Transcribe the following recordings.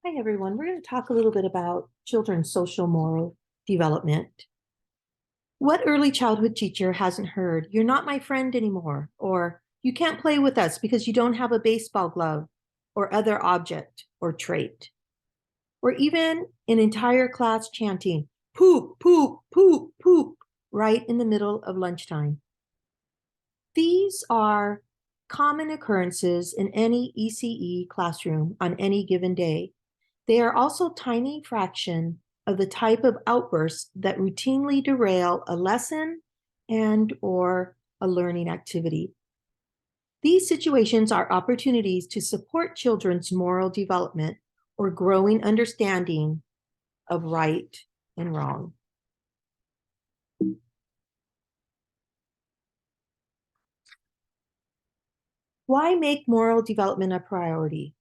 Hi, everyone. We're going to talk a little bit about children's social moral development. What early childhood teacher hasn't heard, "You're not my friend anymore," or "You can't play with us because you don't have a baseball glove," or other object or trait? Or even an entire class chanting, "Poop, poop, poop, poop," right in the middle of lunchtime. These are common occurrences in any ECE classroom on any given day. They are also a tiny fraction of the type of outbursts that routinely derail a lesson and or a learning activity. These situations are opportunities to support children's moral development or growing understanding of right and wrong. Why make moral development a priority?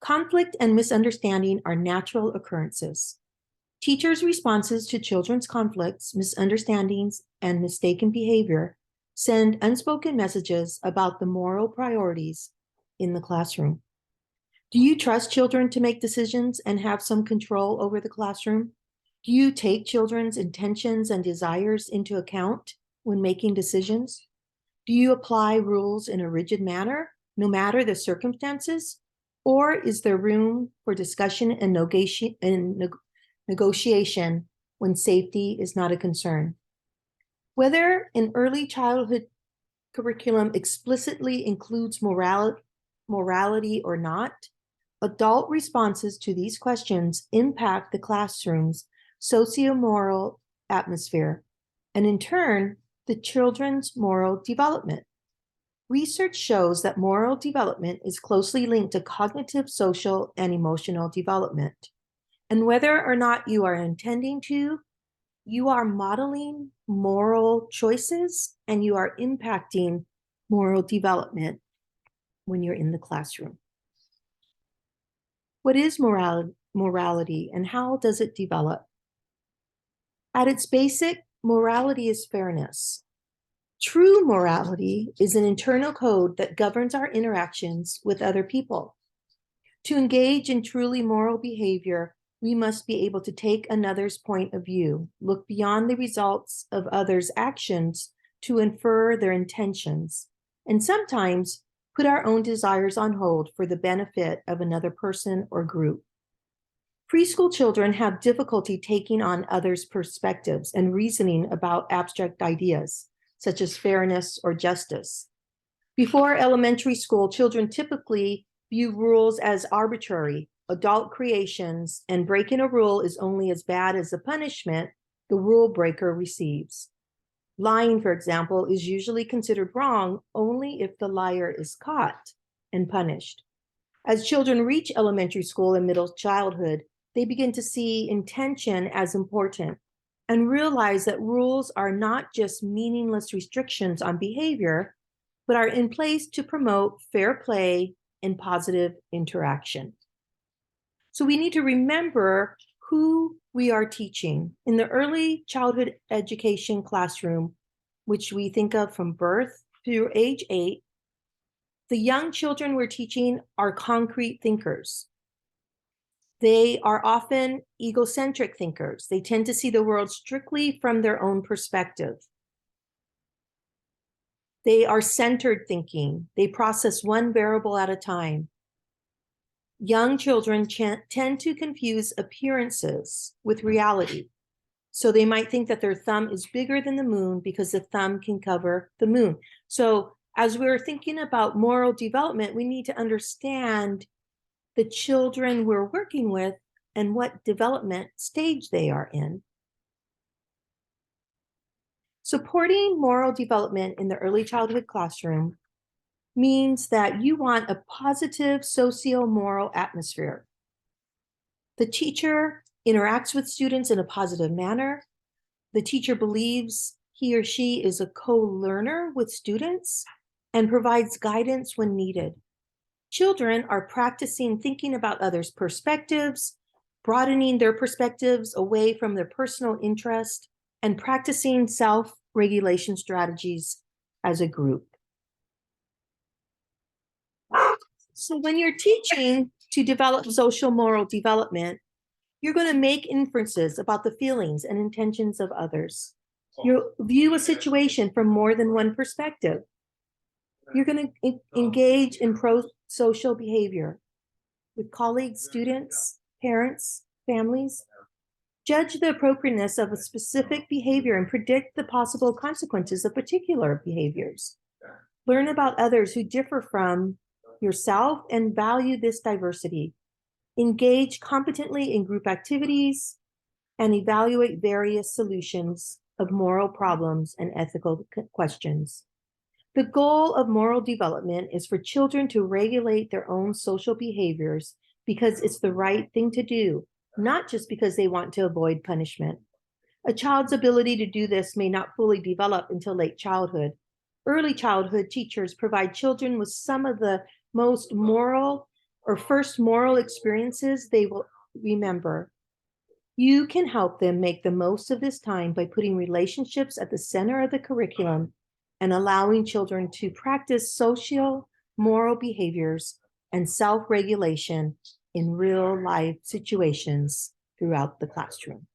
Conflict and misunderstanding are natural occurrences. Teachers' responses to children's conflicts, misunderstandings, and mistaken behavior send unspoken messages about the moral priorities in the classroom. Do you trust children to make decisions and have some control over the classroom? Do you take children's intentions and desires into account when making decisions? Do you apply rules in a rigid manner, no matter the circumstances? Or is there room for discussion and negotiation when safety is not a concern? Whether an early childhood curriculum explicitly includes morality or not, adult responses to these questions impact the classroom's socio-moral atmosphere, and in turn, the children's moral development. Research shows that moral development is closely linked to cognitive, social, and emotional development. And whether or not you are intending to, you are modeling moral choices and you are impacting moral development when you're in the classroom. What is morality and how does it develop? At its basic, morality is fairness. True morality is an internal code that governs our interactions with other people. To engage in truly moral behavior, we must be able to take another's point of view, look beyond the results of others' actions to infer their intentions, and sometimes put our own desires on hold for the benefit of another person or group. Preschool children have difficulty taking on others' perspectives and reasoning about abstract ideas, such as fairness or justice. Before elementary school, children typically view rules as arbitrary, adult creations, and breaking a rule is only as bad as the punishment the rule breaker receives. Lying, for example, is usually considered wrong only if the liar is caught and punished. As children reach elementary school and middle childhood, they begin to see intention as important and realize that rules are not just meaningless restrictions on behavior, but are in place to promote fair play and positive interaction. So we need to remember who we are teaching. In the early childhood education classroom, which we think of from birth through age 8, the young children we're teaching are concrete thinkers. They are often egocentric thinkers. They tend to see the world strictly from their own perspective. They are centered thinking. They process one variable at a time. Young children tend to confuse appearances with reality. So they might think that their thumb is bigger than the moon because the thumb can cover the moon. So as we're thinking about moral development, we need to understand the children we're working with and what development stage they are in. Supporting moral development in the early childhood classroom means that you want a positive socio-moral atmosphere. The teacher interacts with students in a positive manner. The teacher believes he or she is a co-learner with students and provides guidance when needed. Children are practicing thinking about others' perspectives, broadening their perspectives away from their personal interest, and practicing self-regulation strategies as a group. So when you're teaching To develop social moral development, you're going to make inferences about the feelings and intentions of others. You'll view a situation from more than one perspective. You're going to engage in pro-social behavior with colleagues, students, parents, families. Judge the appropriateness of a specific behavior and predict the possible consequences of particular behaviors. Learn about others who differ from yourself and value this diversity. Engage competently in group activities and evaluate various solutions of moral problems and ethical questions. The goal of moral development is for children to regulate their own social behaviors because it's the right thing to do, not just because they want to avoid punishment. A child's ability to do this may not fully develop until late childhood. Early childhood teachers provide children with some of the most moral or first moral experiences they will remember. You can help them make the most of this time by putting relationships at the center of the curriculum and allowing children to practice social, moral behaviors and self-regulation in real life situations throughout the classroom.